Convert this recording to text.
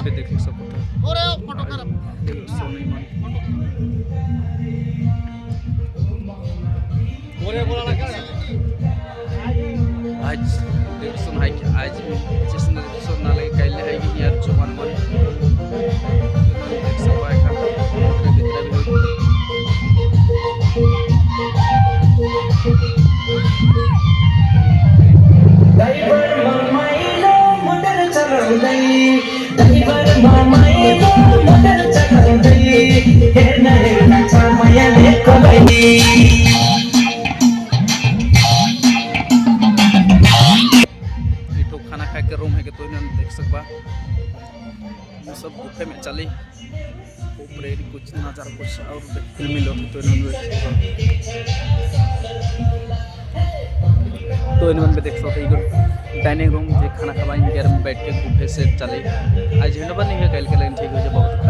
पे देख सको था सोनी मन आज देवसन है कि आज जिसने देवसन ना लगे कैले है कि यार जवान मन देख सकता है खाना ड्राइवर मामाइलो मोटर चलाउँदै ड्राइभर मामाइलो मोटर चलाउँदै हेर्न हेर्न छ मायाले कलाई खाना खा के रूम है कि तो इन्होंने देख सकबा सब बुफे में चली ऊपर कुछ नज़ारा कुछ और फिल्मी लोग तो इन्होंने देख सकते डाइनिंग रूम जो खाना खबा इनके बैठ के बुफे से चली आज हिंड बनी है कल के लिए ठीक हो जाए बहुत